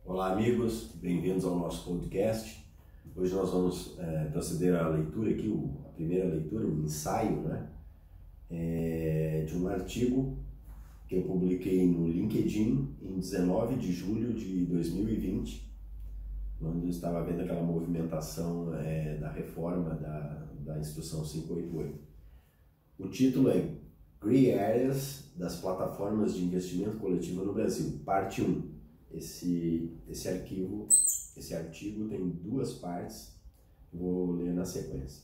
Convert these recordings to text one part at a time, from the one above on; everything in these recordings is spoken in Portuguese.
Olá amigos, bem-vindos ao nosso podcast. Hoje nós vamos proceder à leitura aqui, a primeira leitura, um ensaio, de um artigo que eu publiquei no LinkedIn em 19 de julho de 2020, quando eu estava vendo aquela movimentação da reforma da Instrução 588. O título é Gray Areas das Plataformas de Investimento Coletivo no Brasil, parte 1. Esse artigo tem duas partes, vou ler na sequência.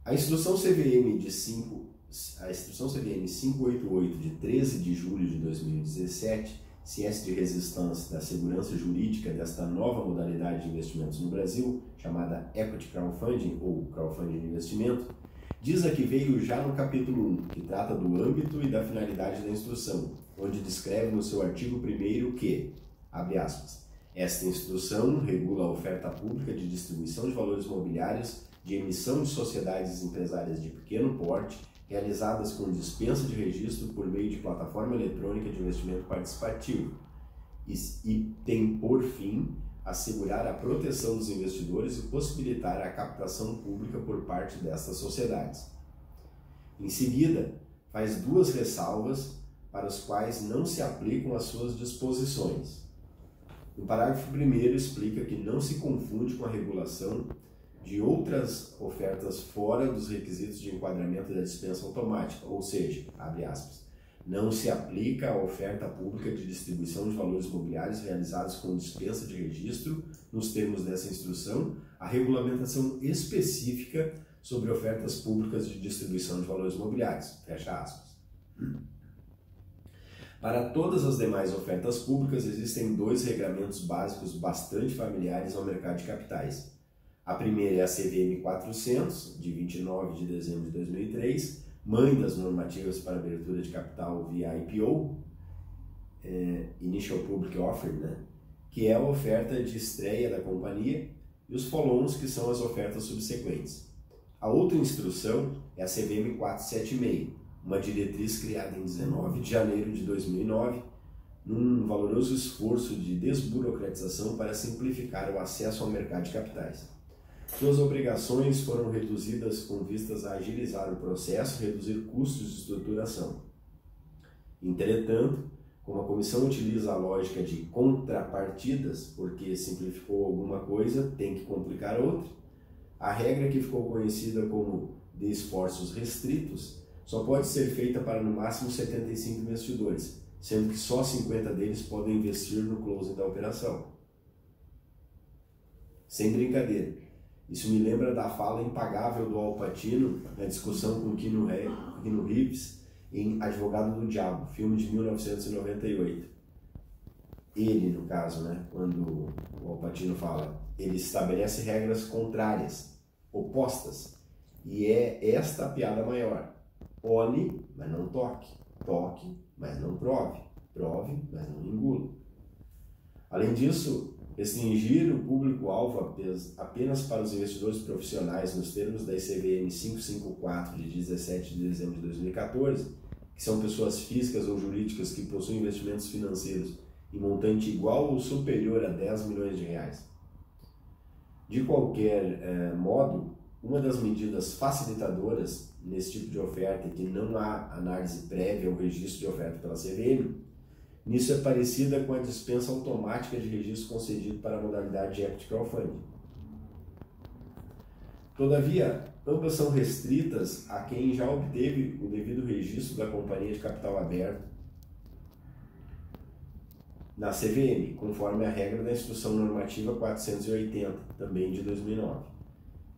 A Instrução CVM 588 de 13 de julho de 2017, ciência de resistência da segurança jurídica desta nova modalidade de investimentos no Brasil, chamada Equity Crowdfunding ou Crowdfunding de Investimento, diz a que veio já no capítulo 1, que trata do âmbito e da finalidade da instrução, onde descreve no seu artigo 1º que, abre aspas, esta instrução regula a oferta pública de distribuição de valores mobiliários de emissão de sociedades empresárias de pequeno porte, realizadas com dispensa de registro por meio de plataforma eletrônica de investimento participativo, e tem por fim assegurar a proteção dos investidores e possibilitar a captação pública por parte destas sociedades. Em seguida, faz duas ressalvas para as quais não se aplicam as suas disposições. No parágrafo 1º explica que não se confunde com a regulação de outras ofertas fora dos requisitos de enquadramento da dispensa automática, ou seja, abre aspas, não se aplica a oferta pública de distribuição de valores mobiliários realizados com dispensa de registro, nos termos dessa instrução, a regulamentação específica sobre ofertas públicas de distribuição de valores mobiliários, fecha aspas. Para todas as demais ofertas públicas, existem dois regramentos básicos bastante familiares ao mercado de capitais. A primeira é a CVM 400, de 29 de dezembro de 2003, mãe das normativas para abertura de capital via IPO, Initial Public Offering, que é a oferta de estreia da companhia, e os follow-ons, que são as ofertas subsequentes. A outra instrução é a CVM 476, uma diretriz criada em 19 de janeiro de 2009, num valoroso esforço de desburocratização para simplificar o acesso ao mercado de capitais. Suas obrigações foram reduzidas com vistas a agilizar o processo e reduzir custos de estruturação. Entretanto, como a comissão utiliza a lógica de contrapartidas, porque simplificou alguma coisa, tem que complicar outra, a regra que ficou conhecida como de esforços restritos só pode ser feita para no máximo 75 investidores, sendo que só 50 deles podem investir no closing da operação. Sem brincadeira. Isso me lembra da fala impagável do Al Pacino na discussão com Keanu Reeves em Advogado do Diabo, filme de 1998. Ele, no caso, quando o Al Pacino fala, ele estabelece regras contrárias, opostas, e é esta a piada maior. Olhe, mas não toque. Toque, mas não prove. Prove, mas não engula. Além disso, restringir o público-alvo apenas para os investidores profissionais nos termos da ICVM 554 de 17 de dezembro de 2014, que são pessoas físicas ou jurídicas que possuem investimentos financeiros em montante igual ou superior a 10 milhões de reais. De qualquer modo, uma das medidas facilitadoras nesse tipo de oferta e que não há análise prévia ou registro de oferta pela CVM, nisso é parecida com a dispensa automática de registro concedido para a modalidade de Equity Crowdfunding. Todavia, ambas são restritas a quem já obteve o devido registro da companhia de capital aberto na CVM, conforme a regra da Instrução Normativa 480, também de 2009.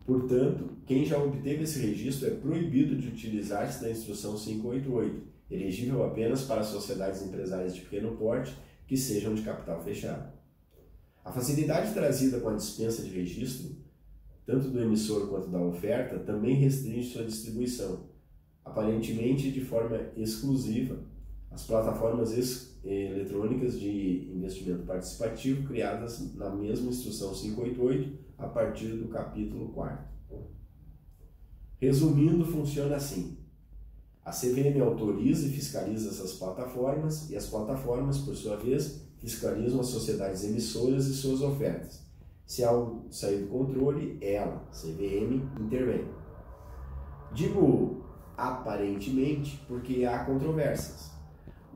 Portanto, quem já obteve esse registro é proibido de utilizar-se da Instrução 588, elegível apenas para sociedades empresárias de pequeno porte que sejam de capital fechado. A facilidade trazida com a dispensa de registro, tanto do emissor quanto da oferta, também restringe sua distribuição, aparentemente de forma exclusiva, às plataformas eletrônicas de investimento participativo criadas na mesma Instrução 588 a partir do capítulo 4º. Resumindo, funciona assim. A CVM autoriza e fiscaliza essas plataformas e as plataformas, por sua vez, fiscalizam as sociedades emissoras e suas ofertas. Se algo sair do controle, ela, CVM, intervém. Digo aparentemente porque há controvérsias.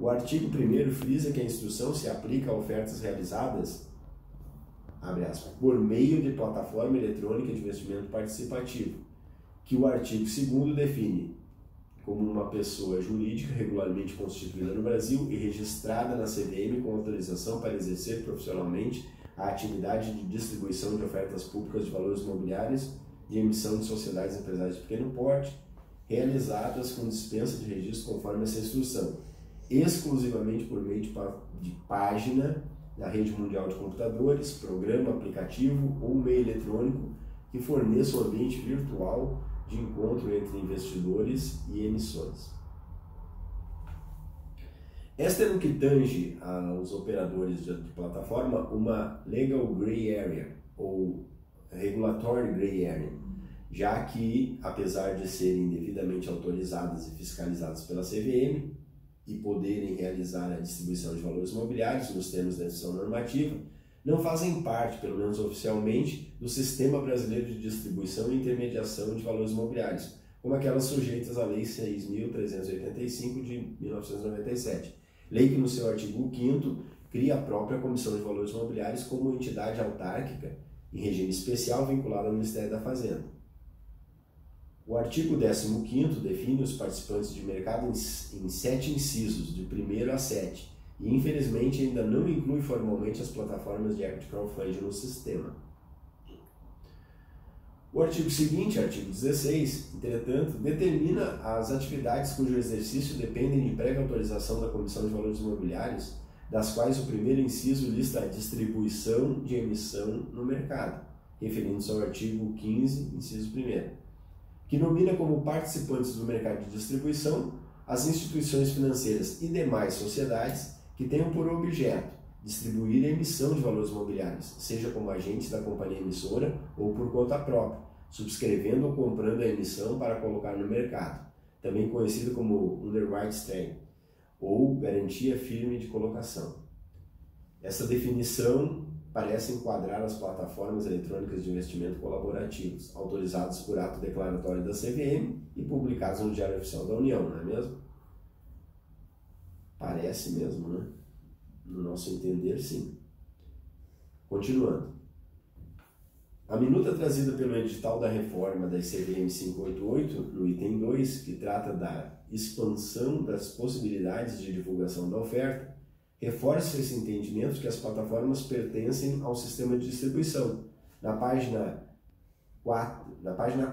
O artigo 1º frisa que a instrução se aplica a ofertas realizadas, abre aspas, por meio de plataforma eletrônica de investimento participativo, que o artigo 2º define como uma pessoa jurídica regularmente constituída no Brasil e registrada na CVM com autorização para exercer profissionalmente a atividade de distribuição de ofertas públicas de valores imobiliários de emissão de sociedades empresariais de pequeno porte, realizadas com dispensa de registro conforme essa instrução, exclusivamente por meio de página na rede mundial de computadores, programa, aplicativo ou meio eletrônico que forneça um ambiente virtual de encontro entre investidores e emissores. Esta é no que tange aos operadores de plataforma uma legal gray area ou regulatory gray area, já que, apesar de serem devidamente autorizadas e fiscalizadas pela CVM e poderem realizar a distribuição de valores imobiliários nos termos da instrução normativa, não fazem parte, pelo menos oficialmente, do Sistema Brasileiro de Distribuição e Intermediação de Valores Imobiliários, como aquelas sujeitas à Lei 6.385 de 1997, lei que no seu artigo 5º cria a própria Comissão de Valores Imobiliários como entidade autárquica em regime especial vinculada ao Ministério da Fazenda. O artigo 15º define os participantes de mercado em 7 incisos, de 1º a 7, e infelizmente ainda não inclui formalmente as plataformas de equity crowdfunding no sistema. O artigo seguinte, artigo 16, entretanto, determina as atividades cujo exercício dependem de prévia autorização da Comissão de Valores Imobiliários, das quais o 1º inciso lista a distribuição de emissão no mercado, referindo-se ao artigo 15, inciso 1º, que nomina como participantes do mercado de distribuição as instituições financeiras e demais sociedades que tenham por objeto distribuir a emissão de valores imobiliários, seja como agentes da companhia emissora ou por conta própria, subscrevendo ou comprando a emissão para colocar no mercado, também conhecido como underwrite stay, ou garantia firme de colocação. Essa definição parece enquadrar as plataformas eletrônicas de investimento colaborativos, autorizadas por ato declaratório da CVM e publicadas no Diário Oficial da União, não é mesmo? Parece mesmo, né? No nosso entender, sim. Continuando. A minuta trazida pelo edital da reforma da CVM 588, no item 2, que trata da expansão das possibilidades de divulgação da oferta, reforça esse entendimento que as plataformas pertencem ao sistema de distribuição. Na página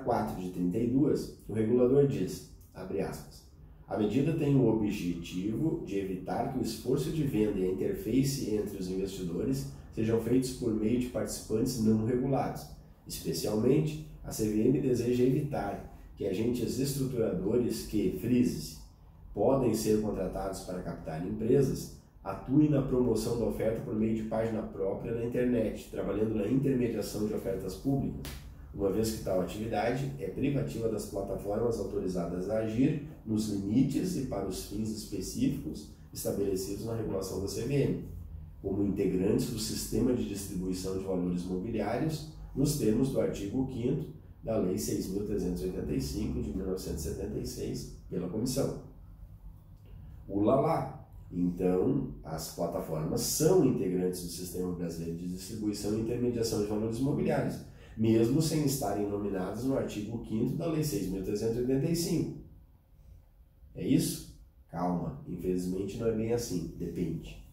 4 de 32, o regulador diz, abre aspas, a medida tem o objetivo de evitar que o esforço de venda e a interface entre os investidores sejam feitos por meio de participantes não regulados. Especialmente, a CVM deseja evitar que agentes estruturadores que, frise-se, podem ser contratados para captar empresas, atuem na promoção da oferta por meio de página própria na internet, trabalhando na intermediação de ofertas públicas, uma vez que tal atividade é privativa das plataformas autorizadas a agir nos limites e para os fins específicos estabelecidos na regulação da CVM, como integrantes do sistema de distribuição de valores imobiliários, nos termos do artigo 5º da Lei 6.385 de 1976, pela Comissão. Ulalá! Então, as plataformas são integrantes do Sistema Brasileiro de Distribuição e Intermediação de Valores Imobiliários, mesmo sem estarem nominadas no artigo 5º da Lei 6.385. É isso? Calma, infelizmente não é bem assim, depende.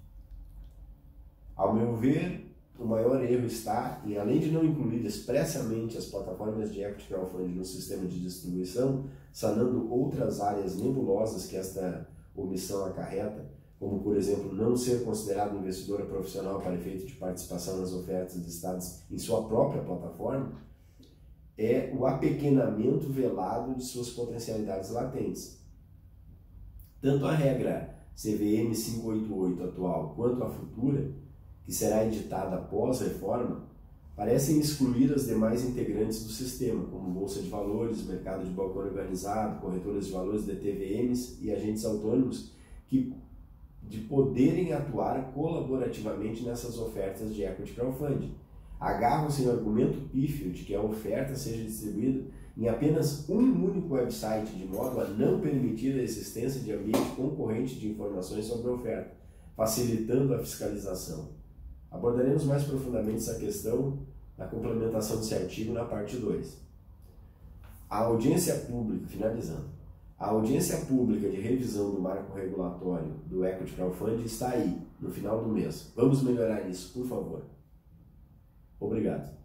Ao meu ver, o maior erro está em, além de não incluir expressamente as plataformas de equity crowdfunding no sistema de distribuição, sanando outras áreas nebulosas que esta omissão acarreta, como, por exemplo, não ser considerado investidora profissional para efeito de participação nas ofertas listadas em sua própria plataforma, é o apequenamento velado de suas potencialidades latentes. Tanto a regra CVM 588 atual quanto a futura, que será editada após reforma, parecem excluir as demais integrantes do sistema, como Bolsa de Valores, mercado de balcão organizado, corretoras de valores, DTVMs e agentes autônomos, de poderem atuar colaborativamente nessas ofertas de equity crowdfunding. Agarram-se no argumento pífio de que a oferta seja distribuída em apenas um único website, de modo a não permitir a existência de ambiente concorrente de informações sobre a oferta, facilitando a fiscalização. Abordaremos mais profundamente essa questão na complementação desse artigo na parte 2. A audiência pública, finalizando, a audiência pública de revisão do marco regulatório do equity crowdfunding está aí, no final do mês. Vamos melhorar isso, por favor. Obrigado.